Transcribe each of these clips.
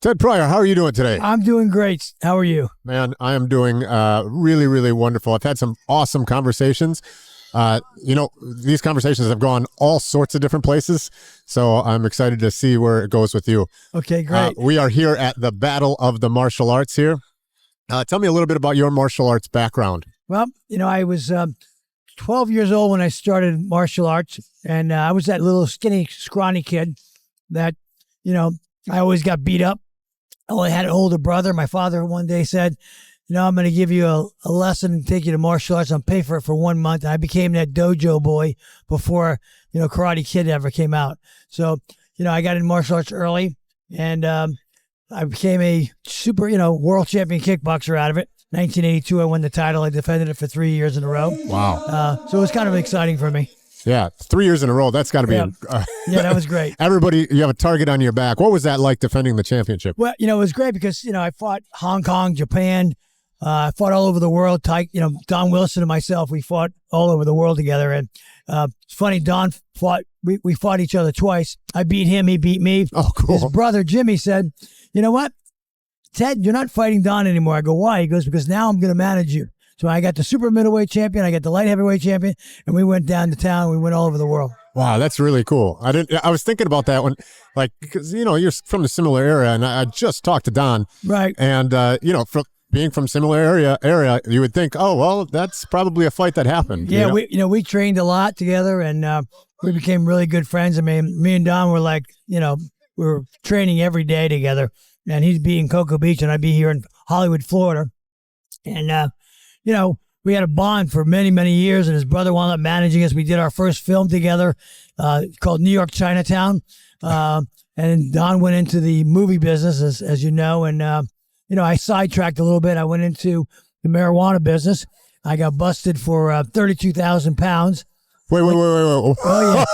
Ted Pryor, how are you doing today? I'm doing great. How are you? Man, I am doing really, really wonderful. I've had some awesome conversations. These conversations have gone all sorts of different places, so I'm excited to see where it goes with you. Okay, great. We are here at the Battle of the Martial Arts here. Tell me a little bit about your martial arts background. Well, I was 12 years old when I started martial arts, and I was that little skinny, scrawny kid that, I always got beat up. I only had an older brother. My father one day said, I'm going to give you a lesson and take you to martial arts. I'll pay for it for 1 month. And I became that dojo boy before, Karate Kid ever came out. So, I got in martial arts early, and I became a super, world champion kickboxer out of it. 1982, I won the title. I defended it for 3 years in a row. Wow. So it was kind of exciting for me. Yeah, 3 years in a row. That's got to be. Yeah, that was great. Everybody, you have a target on your back. What was that like defending the championship? Well, it was great because, I fought Hong Kong, Japan. I fought all over the world. Don Wilson and myself, we fought all over the world together. And it's funny, Don fought, we fought each other twice. I beat him, he beat me. Oh, cool. His brother, Jimmy, said, you know what, Ted, you're not fighting Don anymore. I go, why? He goes, because now I'm going to manage you. So I got the super middleweight champion, I got the light heavyweight champion, and we went down to town. We went all over the world. Wow, that's really cool. I was thinking about that when, because you're from the similar area, and I just talked to Don, right? And from being from similar area, you would think, oh well, that's probably a fight that happened. Yeah, we trained a lot together, and we became really good friends. I mean, me and Don were like, we were training every day together, and he'd be in Cocoa Beach, and I'd be here in Hollywood, Florida, and we had a bond for many, many years, and his brother wound up managing us. We did our first film together called New York Chinatown, and Don went into the movie business, as you know, and, I sidetracked a little bit. I went into the marijuana business. I got busted for 32,000 pounds. Wait. Oh,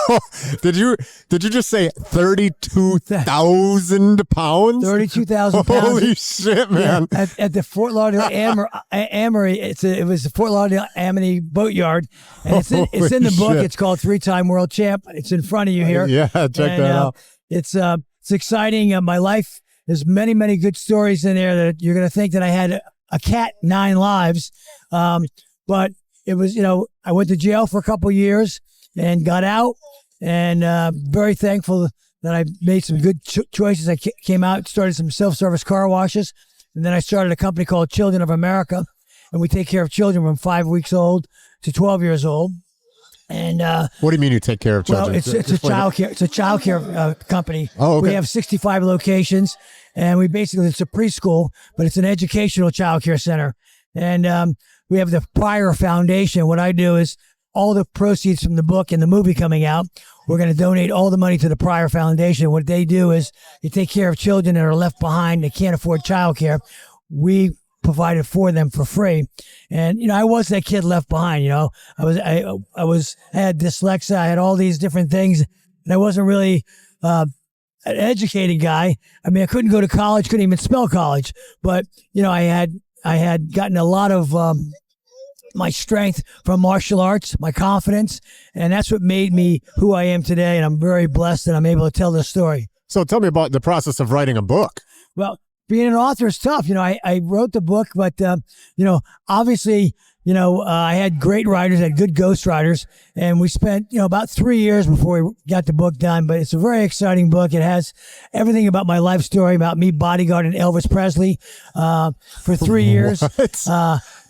yeah. Did you just say 32,000 pounds? 32,000 pounds. Holy shit, man. Yeah, at the Fort Lauderdale Amory, it was the Fort Lauderdale Amity Boatyard. And it's in the book. Shit. It's called 3-Time World Champ. It's in front of you here. Yeah, check that out. It's exciting. My life, there's many, many good stories in there that you're going to think that I had a cat 9 lives. But it was, I went to jail for a couple years and got out, and very thankful that I made some good choices. I came out, started some self-service car washes, and then I started a company called Children of America, and we take care of children from 5 weeks old to 12 years old. And what do you mean you take care of children? Well, it's a child care. It's a child care company. Oh, okay. We have 65 locations, and it's a preschool, but it's an educational child care center. And we have the Pryor Foundation. What I do is all the proceeds from the book and the movie coming out, we're going to donate all the money to the Pryor Foundation. What they do is they take care of children that are left behind. They can't afford child care. We provide it for them for free. And, I was that kid left behind, I had dyslexia. I had all these different things, and I wasn't really an educated guy. I mean, I couldn't go to college, couldn't even spell college, but, I had gotten a lot of my strength from martial arts, my confidence, and that's what made me who I am today, and I'm very blessed that I'm able to tell this story. So tell me about the process of writing a book. Well, being an author is tough. I wrote the book, but, obviously, I had great writers, I had good ghostwriters, and we spent, about 3 years before we got the book done. But it's a very exciting book. It has everything about my life story, about me bodyguarding Elvis Presley for 3 years.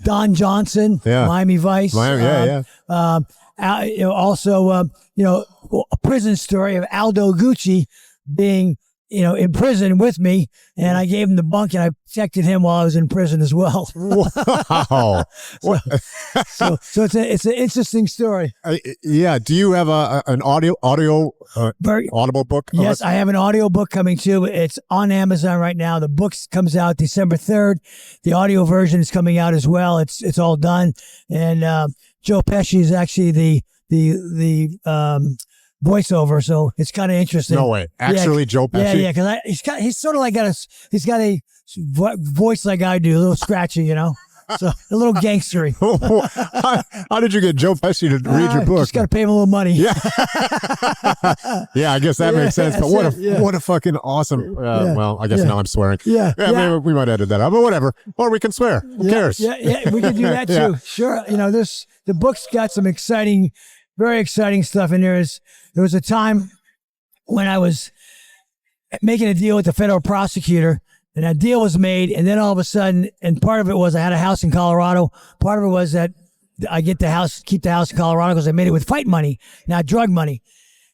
Don Johnson, yeah. Miami Vice. Also, a prison story of Aldo Gucci being in prison with me, and I gave him the bunk, and I protected him while I was in prison as well. Wow! so it's an interesting story. Yeah. Do you have an audible book? Yes, I have an audio book coming too. It's on Amazon right now. The book comes out December 3rd. The audio version is coming out as well. It's all done, and Joe Pesci is actually the voiceover, so it's kind of interesting. No way, actually, yeah, Joe Pesci. Yeah, because he's sort of like he's got a voice like I do, a little scratchy, So a little gangstery. How did you get Joe Pesci to read your book? Just got to pay him a little money. Yeah. Yeah, I guess that makes sense. But what a fucking awesome. Well, I guess now I'm swearing. Maybe we might edit that out, but whatever. Or we can swear. Who cares? Yeah, we can do that too. Sure. The book's got some exciting, very exciting stuff in there. There was a time when I was making a deal with the federal prosecutor, and that deal was made, and then all of a sudden, and part of it was I had a house in Colorado. Part of it was that I keep the house in Colorado because I made it with fight money, not drug money.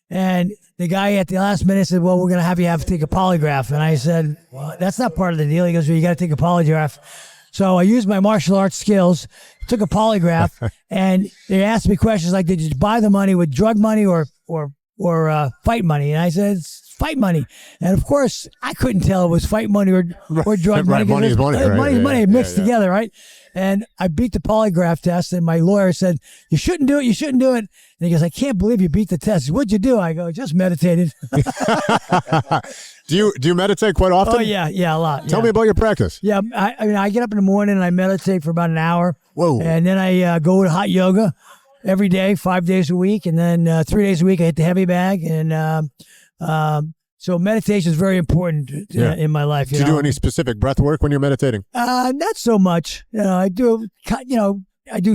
And the guy at the last minute said, well, we're going to have to take a polygraph. And I said, well, that's not part of the deal. He goes, well, you got to take a polygraph. So I used my martial arts skills, took a polygraph, and they asked me questions like, did you buy the money with drug money or fight money? And I said, it's fight money. And of course, I couldn't tell it was fight money or drug money. Right, money is money, right? Money is money mixed together, right? And I beat the polygraph test, and my lawyer said, you shouldn't do it, you shouldn't do it. And he goes, I can't believe you beat the test. What'd you do? I go, just meditated. Do you meditate quite often? Oh, yeah, a lot. Tell me about your practice. Yeah, I get up in the morning and I meditate for about an hour. Whoa. And then I go to hot yoga every day, 5 days a week. And then 3 days a week, I hit the heavy bag. And so meditation is very important in my life. Do you do any specific breath work when you're meditating? Not so much. I do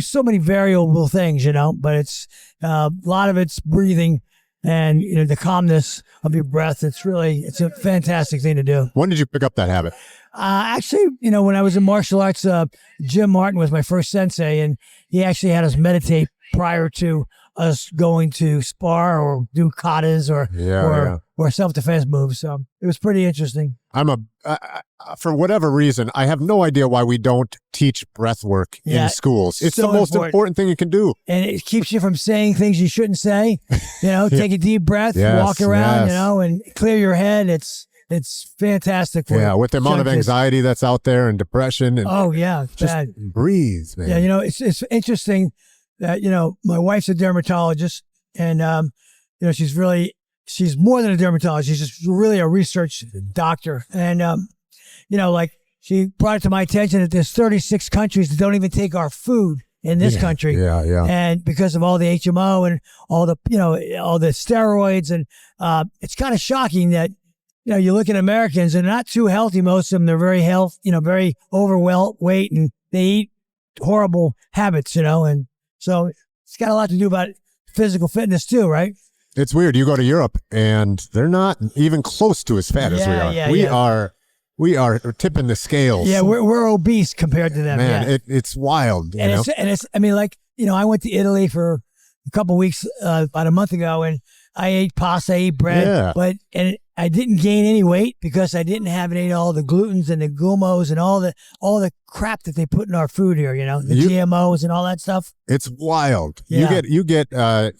so many variable things, but it's a lot of it's breathing and the calmness of your breath. It's a fantastic thing to do. When did you pick up that habit? Actually, when I was in martial arts, Jim Martin was my first sensei, and he actually had us meditate prior to us going to spar or do katas or self-defense moves. So it was pretty interesting. For whatever reason, I have no idea why we don't teach breath work in schools. It's so the most important thing you can do. And it keeps you from saying things you shouldn't say. Take a deep breath, walk around, and clear your head. It's fantastic for with the amount of anxiety that's out there and depression. And just bad. Breathe, man. Yeah, it's interesting that, my wife's a dermatologist, and, she's more than a dermatologist. She's just really a research doctor. And, she brought it to my attention that there's 36 countries that don't even take our food in this country. Yeah. And because of all the HMO and all the, all the steroids. And it's kind of shocking that, you look at Americans and they're not too healthy. Most of them, they're very very overweight, and they eat horrible habits, and so it's got a lot to do about physical fitness too, right? It's weird. You go to Europe and they're not even close to as fat as we are. We are tipping the scales. Yeah, we're obese compared to them. Man, it's wild. I went to Italy for a couple of weeks about a month ago, and I ate pasta, I ate bread, and I didn't gain any weight because I didn't have any all the glutens and the gumos and all the crap that they put in our food here, the GMOs and all that stuff. It's wild. Yeah. You get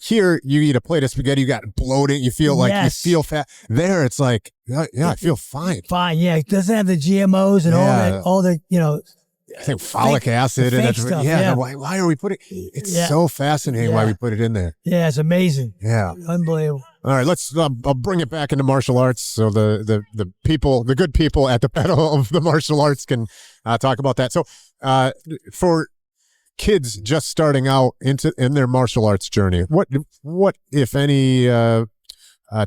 here you eat a plate of spaghetti, you got bloating, you feel like you feel fat. There it's like I feel fine. Fine, yeah. It doesn't have the GMOs and all the I think folic acid and that's stuff, why are we putting it's so fascinating why we put it in there. Yeah, it's amazing. Yeah. Unbelievable. All right, let's I'll bring it back into martial arts so the people, the good people at the pedal of the martial arts can talk about that. So for kids just starting out in their martial arts journey, what if any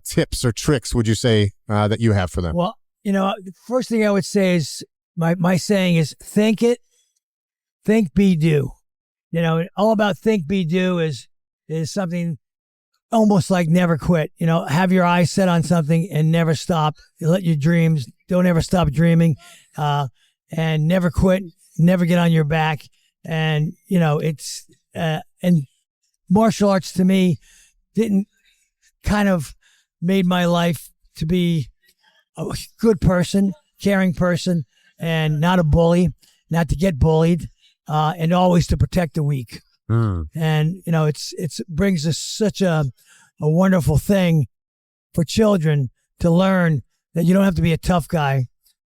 tips or tricks would you say that you have for them? Well, the first thing I would say is my saying is think, be, do. All about think, be, do is something almost like never quit. Have your eyes set on something and never stop. Let your dreams, don't ever stop dreaming, and never quit, never get on your back. And, it's, and martial arts to me didn't kind of made my life to be a good person, caring person, and not a bully, not to get bullied, and always to protect the weak. And, it's brings us such a wonderful thing for children to learn that you don't have to be a tough guy.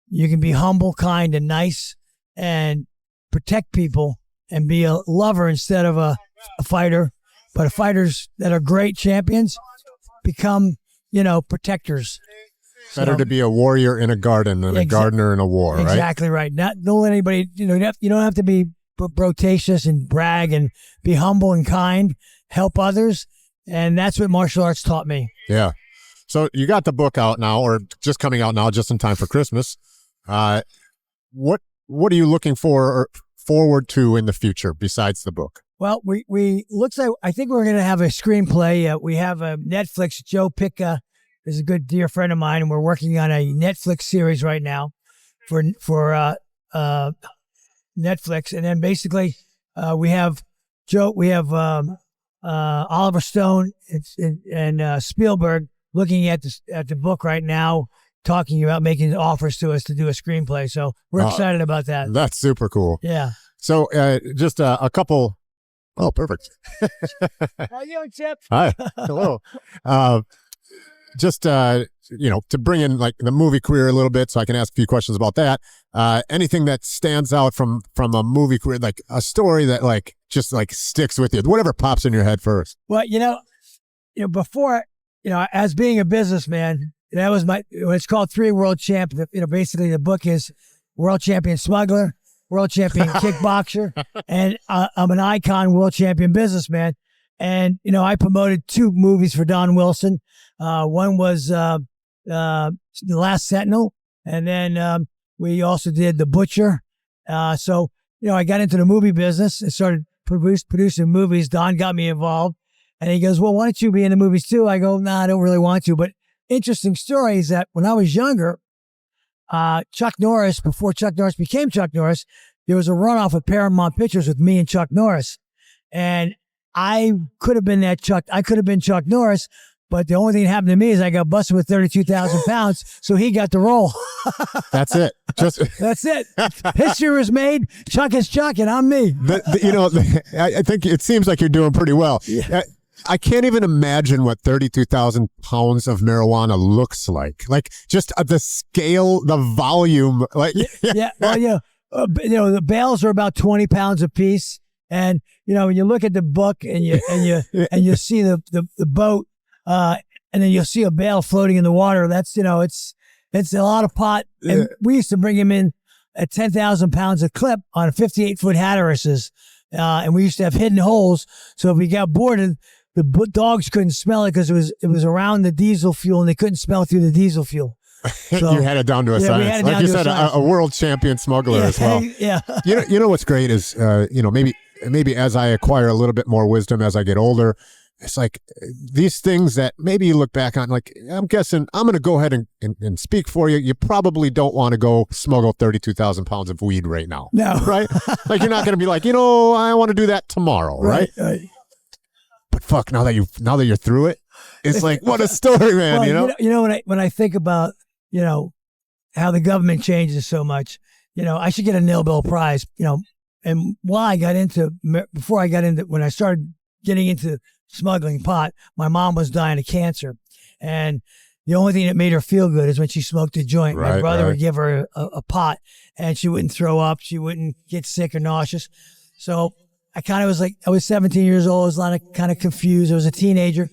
You can be humble, kind, and nice, and protect people and be a lover instead of a fighter. But fighters that are great champions become, protectors. Better to be a warrior in a garden than a gardener in a war, right? Exactly right. Don't let anybody, you don't have to be brotatious and brag and be humble and kind, help others. And that's what martial arts taught me. Yeah. So you got the book out now, or just coming out now, just in time for Christmas. What are you looking for or forward to in the future besides the book? Well, we looks like I think we're going to have a screenplay. We have a Netflix. Joe Pesci is a good dear friend of mine, and we're working on a Netflix series right now for Netflix. And then basically we have Oliver Stone and Spielberg looking at the book right now, talking about making offers to us to do a screenplay. So we're excited about that. That's super cool. Yeah. So just a couple. Oh, perfect. How you doing, Chip? Hi. Hello. Just to bring in like the movie career a little bit, so I can ask a few questions about that. Anything that stands out from a movie career, like a story that like just like sticks with you, whatever pops in your head first. Well, before, as being a businessman, that was it's called 3 World Champ. Basically the book is World Champion Smuggler, World Champion Kickboxer, and I'm an icon World Champion Businessman. And, I promoted 2 movies for Don Wilson. One was The Last Sentinel, and then we also did The Butcher. So, I got into the movie business and started producing movies. Don got me involved, and he goes, well, why don't you be in the movies too? I go, nah, I don't really want to. But interesting story is that when I was younger, Chuck Norris, before Chuck Norris became Chuck Norris, there was a runoff at Paramount Pictures with me and Chuck Norris. And I could have been Chuck Norris, but the only thing that happened to me is I got busted with 32,000 pounds, so he got the role. That's it. That's it. History was made. Chuck is Chuck, and I'm me. I think it seems like you're doing pretty well. Yeah. I can't even imagine what 32,000 pounds of marijuana looks like. Like just the scale, the volume. Like yeah. Well, the bales are about 20 pounds a piece. And, when you look at the book and you see the boat, and then you'll see a bale floating in the water, that's, it's a lot of pot. And we used to bring him in at 10,000 pounds a clip on 58-foot Hatterases. And we used to have hidden holes. So if we got boarded, the dogs couldn't smell it because it was around the diesel fuel, and they couldn't smell it through the diesel fuel. So, you had it down to a science. Like you said, a world champion smuggler as well. Yeah. You know what's great is, maybe as I acquire a little bit more wisdom as I get older, it's like these things that maybe you look back on, like, I'm guessing I'm going to go ahead and speak for you. You probably don't want to go smuggle 32,000 pounds of weed right now. No. Right? Like, you're not going to be like, I want to do that tomorrow. Right? But fuck, now that you're through it, it's like, what a story, man. Well, when I think about, how the government changes so much, I should get a Nobel Prize, and when I started getting into smuggling pot, my mom was dying of cancer. And the only thing that made her feel good is when she smoked a joint. My brother would give her a pot, and she wouldn't throw up. She wouldn't get sick or nauseous. So I kind of was like, I was 17 years old. I was kind of confused. I was a teenager.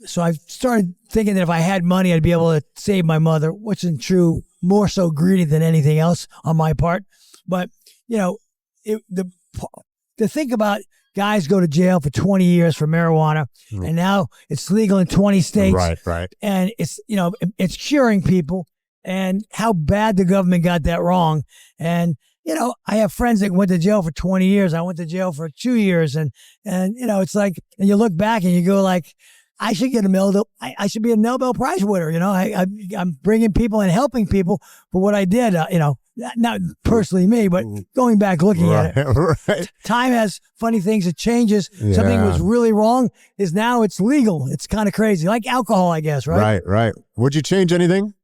So I started thinking that if I had money, I'd be able to save my mother, which isn't true, more so greedy than anything else on my part. But, to think about guys go to jail for 20 years for marijuana, and now it's legal in 20 states. Right. And it's, it's curing people, and how bad the government got that wrong. And, I have friends that went to jail for 20 years. I went to jail for 2 years. And it's like, and you look back and you go like, I should get I should be a Nobel Prize winner. I'm bringing people and helping people for what I did. Not personally me, but going back looking at it. Right. Time has funny things. It changes. Yeah. Something was really wrong is now it's legal. It's kind of crazy, like alcohol, I guess. Right. Right. Would you change anything?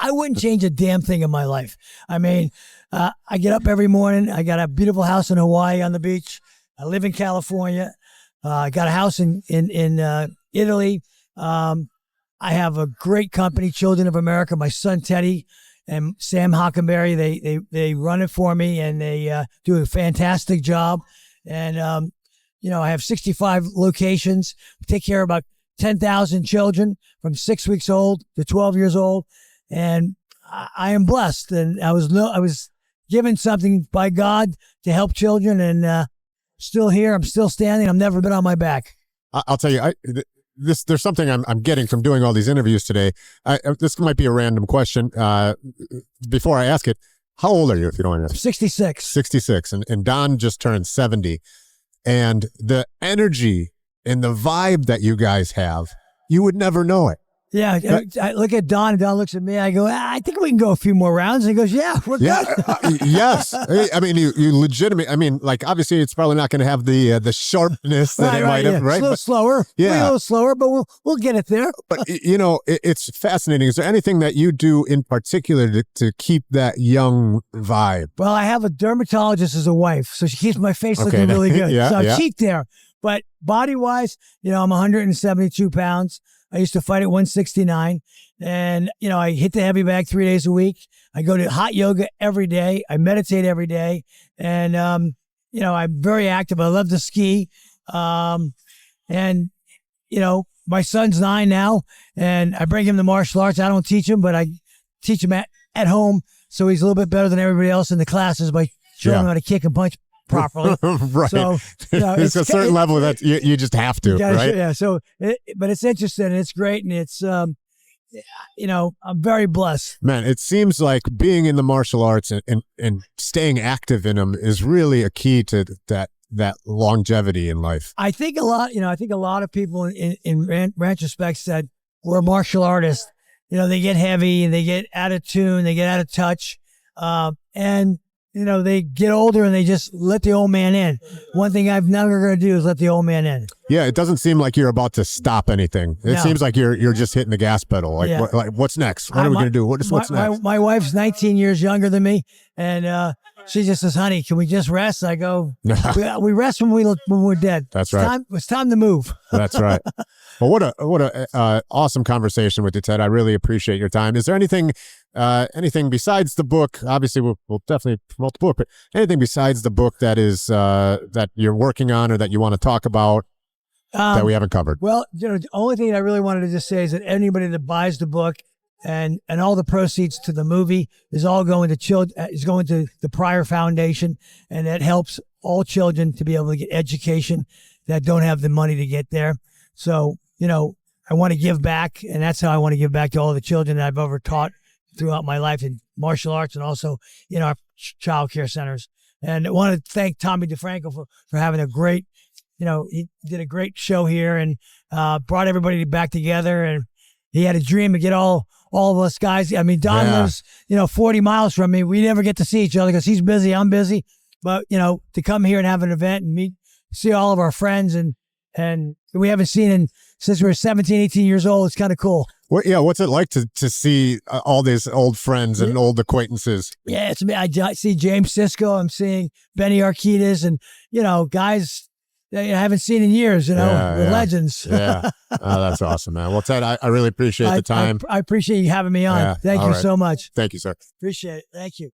I wouldn't change a damn thing in my life. I mean, I get up every morning. I got a beautiful house in Hawaii on the beach. I live in California. I got a house in Italy. I have a great company, Children of America. My son Teddy and Sam Hockenberry, they run it for me, and they do a fantastic job. And I have 65 locations. We take care of about 10,000 children from 6 weeks old to 12 years old, and I am blessed. And I was given something by God to help children, and still here. I'm still standing. I've never been on my back. I'll tell you, there's something I'm getting from doing all these interviews today. This might be a random question. Before I ask it, how old are you, if you don't mind asking? 66. 66. And Don just turned 70. And the energy and the vibe that you guys have, you would never know it. Yeah, I look at Don, and Don looks at me. I go, I think we can go a few more rounds. And he goes, yeah, we're good. Yes. I mean, you legitimate. I mean, like, obviously, it's probably not going to have the sharpness that it might have, right? It's a little slower. Yeah. A little slower, but we'll get it there. But, it's fascinating. Is there anything that you do in particular to keep that young vibe? Well, I have a dermatologist as a wife, so she keeps my face looking really good. So I cheat there. But body-wise, I'm 172 pounds. I used to fight at 169, and, I hit the heavy bag 3 days a week. I go to hot yoga every day. I meditate every day, and, I'm very active. I love to ski. And, my son's 9 now, and I bring him to martial arts. I don't teach him, but I teach him at home, so he's a little bit better than everybody else in the classes by showing him how to kick and punch properly. Right. So, there's a certain level that you just have to, right? Yeah. So, but it's interesting, and it's great, and it's, I'm very blessed. Man, it seems like being in the martial arts and staying active in them is really a key to that longevity in life. I think a lot of people in retrospect said, we're a martial artist. They get heavy, and they get out of tune, they get out of touch, and they get older and they just let the old man in. One thing I'm never going to do is let the old man in. Yeah, it doesn't seem like you're about to stop anything. It seems like you're just hitting the gas pedal. Like, what's next? What are we going to do? What's next? My wife's 19 years younger than me, and she just says, honey, can we just rest? I go, we rest when we're dead. That's right. It's time to move. That's right. Well, what a awesome conversation with you, Ted. I really appreciate your time. Is there anything besides the book? Obviously, we'll definitely promote the book, but anything besides the book that is that you're working on or that you want to talk about that we haven't covered? Well, the only thing I really wanted to just say is that anybody that buys the book and all the proceeds to the movie is all going to the Pryor Foundation, and that helps all children to be able to get education that don't have the money to get there. So, I want to give back, and that's how I want to give back to all the children that I've ever taught throughout my life in martial arts and also in our child care centers. And I want to thank Tommy DeFranco for having a great, he did a great show here and brought everybody back together. And he had a dream to get all of us guys. I mean, Don lives, 40 miles from me. We never get to see each other because he's busy, I'm busy. But, to come here and have an event and see all of our friends and we haven't seen since we were 17, 18 years old. It's kind of cool. What's it like to see all these old friends and old acquaintances? Yeah, it's me. I see James Sisko. I'm seeing Benny Arquitas and, guys that I haven't seen in years, the legends. Yeah. Oh, that's awesome, man. Well, Ted, I really appreciate the time. I appreciate you having me on. Thank you so much. Thank you, sir. Appreciate it. Thank you.